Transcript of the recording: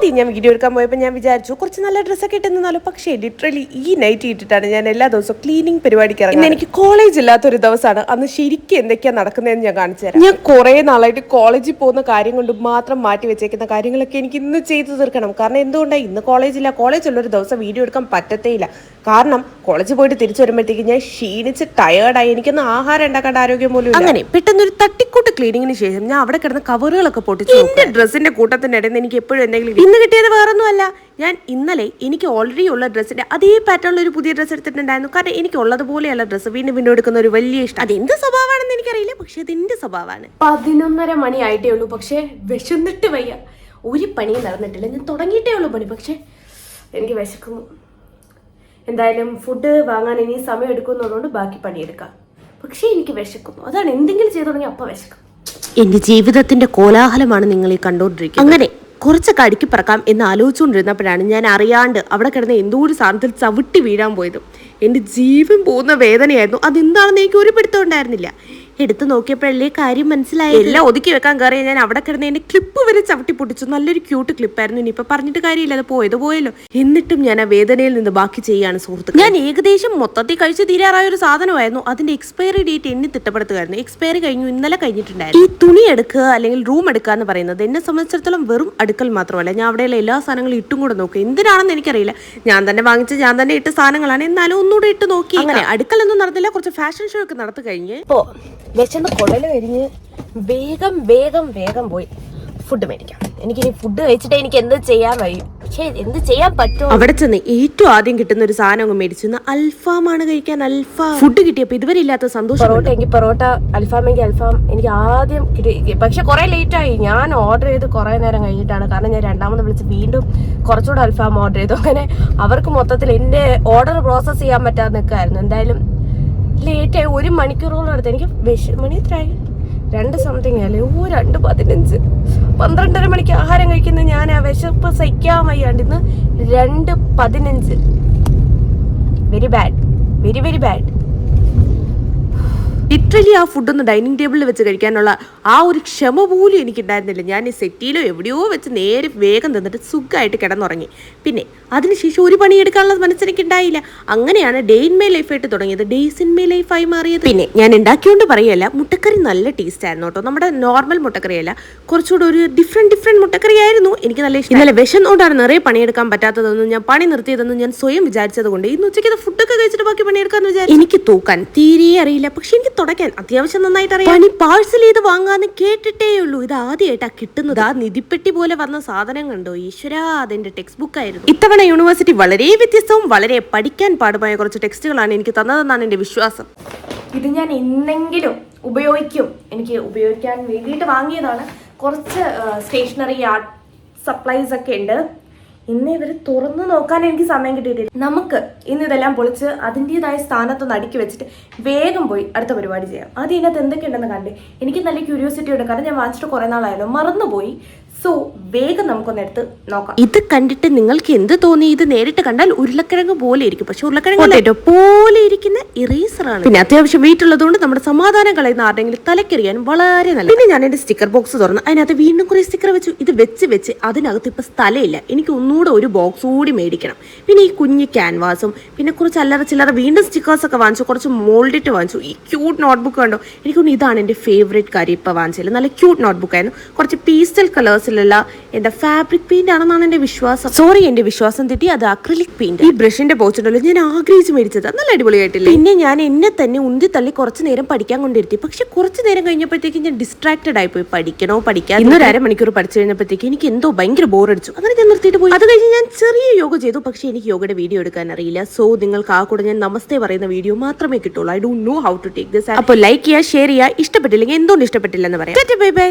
ആദ്യം ഞാൻ വീഡിയോ എടുക്കാൻ പോയപ്പോൾ ഞാൻ വിചാരിച്ചു കുറച്ച് നല്ല ഡ്രസ്സൊക്കെ ഇട്ടെന്നാലോ. പക്ഷേ ലിറ്ററലി ഈ നൈറ്റ് ഇട്ടിട്ടാണ് ഞാൻ എല്ലാ ദിവസവും ക്ലീനിങ് പരിപാടിക്ക് ഇറങ്ങുന്നത്. എനിക്ക് കോളേജ് ഇല്ലാത്തൊരു ദിവസമാണ്. അന്ന് ശരിക്കും എന്തൊക്കെയാണ് നടക്കുന്നതെന്ന് ഞാൻ കാണിച്ചു തരാം. ഞാൻ കുറേ നാളായിട്ട് കോളേജിൽ പോകുന്ന കാര്യം കൊണ്ട് മാത്രം മാറ്റി വെച്ചേക്കുന്ന കാര്യങ്ങളൊക്കെ എനിക്ക് ഇന്ന് ചെയ്തു തീർക്കണം. കാരണം എന്തുകൊണ്ടാണ് ഇന്ന് കോളേജില്ല. കോളേജുള്ളൊരു ദിവസം വീഡിയോ എടുക്കാൻ പറ്റത്തേ ഇല്ല. കാരണം കോളേജിൽ പോയിട്ട് തിരിച്ചു വരുമ്പോഴത്തേക്ക് ഞാൻ ക്ഷീണിച്ച് ടയേർഡായി. എനിക്കൊന്ന് ആഹാരം ഉണ്ടാക്കേണ്ട ആരോഗ്യം പോലും. അങ്ങനെ പെട്ടെന്നൊരു തട്ടിക്കൂട്ട് ക്ലീനിങ്ങിന് ശേഷം ഞാൻ അവിടെ കിടന്ന കവറുകളൊക്കെ പൊട്ടിച്ചു. എന്റെ ഡ്രസ്സിന്റെ കൂട്ടത്തിന്റെ ഇടയിൽ നിന്ന് എനിക്ക് എപ്പോഴും എന്തെങ്കിലും ഇന്ന് കിട്ടിയത് വേറൊന്നുമല്ല. ഞാൻ ഇന്നലെ എനിക്ക് ഓൾറെഡി ഉള്ള ഡ്രസ്സിന്റെ അതേ പാറ്റേണിൽ ഒരു പുതിയ ഡ്രസ്സ് എടുത്തിട്ടുണ്ടായിരുന്നു. കാരണം എനിക്ക് ഉള്ളതുപോലെയുള്ള ഡ്രസ്സ് വീണ്ടും വീണ്ടും എടുക്കുന്ന ഒരു വലിയ ഇഷ്ടം. അതെന്ത് സ്വഭാവമാണെന്ന് എനിക്കറിയില്ല, പക്ഷെ അതെന്റെ സ്വഭാവമാണ്. 11:30 മണി ആയിട്ടേ ഉള്ളൂ, പക്ഷെ വിശന്നിട്ട് വയ്യ. ഒരു പണിയും നടന്നിട്ടില്ല. ഞാൻ തുടങ്ങിയിട്ടേ ഉള്ളൂ പണി, പക്ഷെ എനിക്ക് വിശക്കുന്നു. എന്തായാലും ഫുഡ് വാങ്ങാൻ ഇനി സമയം എടുക്കുന്നതുകൊണ്ട് ബാക്കി പണിയെടുക്കാം. പക്ഷേ എനിക്ക് വിശക്കുന്നു. അതാണ്, എന്തെങ്കിലും ചെയ്തു തുടങ്ങി അപ്പം വിശക്കും. എന്റെ ജീവിതത്തിന്റെ കോലാഹലമാണ് നിങ്ങൾ ഈ കണ്ടുകൊണ്ടിരിക്കുന്നത്. അങ്ങനെ കുറച്ചൊക്കെ അടുക്കി പറക്കാം എന്ന് ആലോചിച്ചുകൊണ്ടിരുന്നപ്പോഴാണ് ഞാൻ അറിയാണ്ട് അവിടെ കിടന്ന എന്തോ ഒരു സാധനത്തിൽ ചവിട്ടി വീഴാൻ പോയത്. എൻ്റെ ജീവൻ പോകുന്ന വേദനയായിരുന്നു. അതെന്താണെന്ന് എനിക്ക് ഒരു പിടുത്തം ഉണ്ടായിരുന്നില്ല. എടുത്ത് നോക്കിയപ്പോഴല്ലേ കാര്യം മനസ്സിലായി. എല്ലാം ഒതുക്കി വെക്കാൻ കയറിയ ഞാൻ അവിടെ കിടന്ന് എന്റെ ക്ലിപ്പ് വരെ ചവിട്ടി പൊട്ടിച്ചു. നല്ലൊരു ക്യൂട്ട് ക്ലിപ്പായിരുന്നു. ഇനിയിപ്പോൾ പറഞ്ഞിട്ട് കാര്യമില്ല, അത് പോയല്ലോ. എന്നിട്ടും ഞാൻ ആ വേദനയിൽ നിന്ന് ബാക്കി ചെയ്യാണ് സുഹൃത്തുക്കൾ. ഞാൻ ഏകദേശം മൊത്തത്തിൽ കഴിച്ച് തീരാറായ ഒരു സാധനമായിരുന്നു. അതിന്റെ എക്സ്പയറി ഡേറ്റ് എന്നെ തിട്ടപ്പെടുത്തുകയായിരുന്നു. എക്സ്പയറി കഴിഞ്ഞു, ഇന്നലെ കഴിഞ്ഞിട്ടുണ്ടായിരുന്നു. ഈ തുണി എടുക്കുക അല്ലെങ്കിൽ റൂം എടുക്കുക എന്ന് പറയുന്നത് എന്നെ സംബന്ധിച്ചിടത്തോളം വെറും അടുക്കൽ മാത്രമല്ല. ഞാൻ അവിടെയുള്ള എല്ലാ സാധനങ്ങളും ഇട്ടും കൂടെ നോക്കി. എന്തിനാണെന്ന് എനിക്കറിയില്ല. ഞാൻ തന്നെ വാങ്ങിച്ച് ഞാൻ തന്നെ ഇട്ട സാധനങ്ങളാണ്. എന്നാലും ഒന്നുകൂടെ ഇട്ട് നോക്കി. അങ്ങനെ അടുക്കലൊന്നും നടന്നില്ല. കുറച്ച് ഫാഷൻ ഷോ ഒക്കെ നടത്തി കഴിഞ്ഞ് വിശന്ന് കുടല് കരിഞ്ഞ് വേഗം പോയി ഫുഡ് മേടിക്കാം. എനിക്കിനി ഫുഡ് കഴിച്ചിട്ട് എനിക്ക് എന്ത് ചെയ്യാൻ കഴിയും, പക്ഷേ എന്ത് ചെയ്യാൻ പറ്റുമോ. അവിടെ ചെന്ന് ഏറ്റവും ആദ്യം കിട്ടുന്ന ഒരു സാധനം അങ്ങ് മേടിച്ചു. അൽഫാമാണ് കഴിക്കാൻ. അൽഫാം ഫുഡ് കിട്ടിയപ്പോൾ ഇതുവരെ ഇല്ലാത്ത സന്തോഷം. പൊറോട്ട എങ്കിൽ പൊറോട്ട, അൽഫാമെങ്കിൽ അൽഫാം. എനിക്ക് ആദ്യം കിട്ടി, പക്ഷെ കുറെ ലേറ്റായി. ഞാൻ ഓർഡർ ചെയ്ത് കുറെ നേരം കഴിഞ്ഞിട്ടാണ്. കാരണം ഞാൻ രണ്ടാമത് വിളിച്ച് വീണ്ടും കുറച്ചുകൂടെ അൽഫാം ഓർഡർ ചെയ്തു. അങ്ങനെ അവർക്ക് മൊത്തത്തിൽ എൻ്റെ ഓർഡർ പ്രോസസ്സ് ചെയ്യാൻ പറ്റാതെ നിൽക്കായിരുന്നു. എന്തായാലും ലേറ്റായി. 1 മണിക്കൂറോളം എടുത്ത്. എനിക്ക് മണി എത്രയായി? 2 സംതിങ് അല്ലേ? 2:15. 12:30 മണിക്ക് ആഹാരം കഴിക്കുന്ന ഞാൻ ആ വിശപ്പ് സഹിക്കാൻ വയ്യാണ്ട് ഇന്ന് 2:15. Very bad. ലിറ്ററലി ആ ഫുഡൊന്ന് ഡൈനിങ് ടേബിളിൽ വെച്ച് കഴിക്കാനുള്ള ആ ഒരു ക്ഷമ പോലും എനിക്കുണ്ടായിരുന്നില്ല. ഞാൻ ഈ സെറ്റിയിലോ എവിടെയോ വെച്ച് നേരെ വേഗം തന്നിട്ട് സുഖമായിട്ട് കിടന്നുറങ്ങി. പിന്നെ അതിനുശേഷം ഒരു പണിയെടുക്കാനുള്ള മനസ്സെനിക്ക് ഉണ്ടായില്ല. അങ്ങനെയാണ് ഡേ ഇൻ മൈ ലൈഫായിട്ട് തുടങ്ങിയത് ഡേയ്സ് ഇൻ മൈ ലൈഫായി മാറിയത്. പിന്നെ ഞാൻ ഉണ്ടാക്കിയോണ്ട് പറയല്ല, മുട്ടക്കറി നല്ല ടേസ്റ്റ് ആയിരുന്നു കേട്ടോ. നമ്മുടെ നോർമൽ മുട്ടക്കറിയല്ല, കുറച്ചുകൂടെ ഒരു ഡിഫറെന്റ് മുട്ടക്കറി ആയിരുന്നു. എനിക്ക് നല്ല ഇഷ്ടം. ഇന്നലെ വിശന്നോണ്ടാണ് നിറയെ പണിയെടുക്കാൻ പറ്റാത്തതെന്നും ഞാൻ പണി നിർത്തിയതെന്നും ഞാൻ സ്വയം വിചാരിച്ചത് കൊണ്ട് ഇന്ന് ഉച്ചയ്ക്ക് ഫുഡൊക്കെ കഴിച്ചിട്ട് ബാക്കി പണിയെടുക്കാന്ന് വിചാരിച്ചു. എനിക്ക് തൂക്കാൻ തീരെ അറിയില്ല, പക്ഷെ എനിക്ക് തുടക്കാൻ അത്യാവശ്യം നന്നായിട്ട് അറിയാം. പണി പാഴ്സൽ ചെയ്ത് വാങ്ങാന്ന് കേട്ടിട്ടേ ഉള്ളൂ. ഇത് ആദ്യമായിട്ടാ കിട്ടുന്നത്. ആ നിധിപ്പെട്ടി പോലെ വന്ന സാധനം കണ്ടോ ഈശ്വരാ, അതെന്റെ ടെക്സ്റ്റ് ബുക്ക് ആയിരുന്നു. ഇത്തവണ യൂണിവേഴ്സിറ്റി വളരെ വ്യത്യസ്തവും വളരെ പഠിക്കാൻ പാടുമായ കുറച്ച് ടെക്സ്റ്റുകളാണ് എനിക്ക് തന്നതെന്നാണ് എന്റെ വിശ്വാസം. ഇത് ഞാൻ എന്തെങ്കിലും ഉപയോഗിക്കും. എനിക്ക് ഉപയോഗിക്കാൻ വേണ്ടിയിട്ട് വാങ്ങിയതാണ്. കുറച്ച് സ്റ്റേഷനറി ആർട്ട് സപ്ലൈസ് ഒക്കെ ഉണ്ട്. ഇന്ന് ഇവർ തുറന്നു നോക്കാൻ എനിക്ക് സമയം കിട്ടിയിട്ടില്ല. നമുക്ക് ഇന്ന് ഇതെല്ലാം പൊളിച്ച് അതിൻ്റെതായ സ്ഥാനത്തൊന്ന് അടുക്കി വെച്ചിട്ട് വേഗം പോയി അടുത്ത പരിപാടി ചെയ്യാം. ആദ്യം ഇതിനകത്ത് എന്തൊക്കെയുണ്ടെന്ന് കണ്ടേ. എനിക്ക് നല്ല ക്യൂരിയോസിറ്റി ഉണ്ട്. കാരണം ഞാൻ വാങ്ങിച്ചിട്ട് കുറേ നാളായാലോ, മറന്നുപോയി. സോ വേഗം നമുക്കൊന്ന് എടുത്ത് നോക്കാം. ഇത് കണ്ടിട്ട് നിങ്ങൾക്ക് എന്ത് തോന്നി? ഇത് നേരിട്ട് കണ്ടാൽ ഉരുളക്കിഴങ്ങ് പോലെ ഇരിക്കും, പക്ഷെ ഉരുളക്കിഴങ്ങ് പോലെ ഇരിക്കുന്ന ഇറേസറാണ്. പിന്നെ അത്യാവശ്യം വെയിറ്റ് ഉള്ളതുകൊണ്ട് നമ്മുടെ സമാധാനം കളയുന്ന ആരുടെങ്കിലും തലക്കെറിയാൻ വളരെ നല്ല. പിന്നെ ഞാൻ എന്റെ സ്റ്റിക്കർ ബോക്സ് തുറന്ന് അതിനകത്ത് വീണ്ടും കുറെ സ്റ്റിക്കർ വെച്ചു. ഇത് വെച്ച് അതിനകത്ത് ഇപ്പൊ സ്ഥലമില്ല. എനിക്ക് ഒന്നുകൂടെ ഒരു ബോക്സ് കൂടി മേടിക്കണം. പിന്നെ ഈ കുഞ്ഞ് ക്യാൻവാസും പിന്നെ കുറച്ച് അല്ലറ ചില്ലറ വീണ്ടും സ്റ്റിക്കേഴ്സ് ഒക്കെ വാങ്ങിച്ചു. കുറച്ച് മോൾഡിട്ട് വാങ്ങിച്ചു. ഈ ക്യൂട്ട് നോട്ട്ബുക്ക് കണ്ടോ, എനിക്കൊന്ന് ഇതാണ് എന്റെ ഫേവറേറ്റ് കാര്യം ഇപ്പൊ വാങ്ങിച്ചത്. നല്ല ക്യൂട്ട് നോട്ട്ബുക്ക് ആയിരുന്നു. കുറച്ച് പീസ്റ്റൽ കളേഴ്സ് എന്താ ഫാബ്രിക് പെയിന്റ് ആണെന്നാണ് എന്റെ വിശ്വാസം. സോറി, എന്റെ വിശ്വാസം തെറ്റി. അത് അക്രിലിക് പെയിന്റ്. ഈ ബ്രഷിന്റെ ബോച്ചുണ്ടല്ലോ, ഞാൻ ആഗ്രഹിച്ച് മേടിച്ചത്. നല്ല അടിപൊളിയായിട്ടില്ല. പിന്നെ ഞാൻ എന്നെ തന്നെ ഉന്തി തള്ളി കുറച്ച് നേരം പഠിക്കാൻ കൊണ്ടിരുത്തി. പക്ഷെ കുറച്ച് നേരം കഴിഞ്ഞപ്പോഴത്തേക്ക് ഞാൻ ഡിസ്ട്രാക്റ്റഡ് ആയിപ്പോയി. പഠിക്കാൻ ഇന്നൊരു 1/2 മണിക്കൂർ പഠിച്ചു കഴിഞ്ഞപ്പോഴത്തേക്ക് എനിക്ക് എന്തോ ഭയങ്കര ബോറടിച്ചു. അങ്ങനെ ഞാൻ നിർത്തിയിട്ട് പോയി. അത് കഴിഞ്ഞ് ഞാൻ ചെറിയ യോഗ ചെയ്തു. പക്ഷെ എനിക്ക് യോഗയുടെ വീഡിയോ എടുക്കാൻ അറിയില്ല. സോ നിങ്ങൾക്ക് ആ കൂടെ ഞാൻ നമസ്തേ പറയുന്ന വീഡിയോ മാത്രമേ കിട്ടുള്ളൂ. I don't know how to take this. അപ്പോൾ ലൈക്ക് ചെയ്യുക, ഷെയർ ചെയ്യുക. ഇഷ്ടപ്പെട്ടില്ലെങ്കിൽ എന്തുകൊണ്ട് ഇഷ്ടപ്പെട്ടില്ലെന്ന് പറയാം. ബൈ.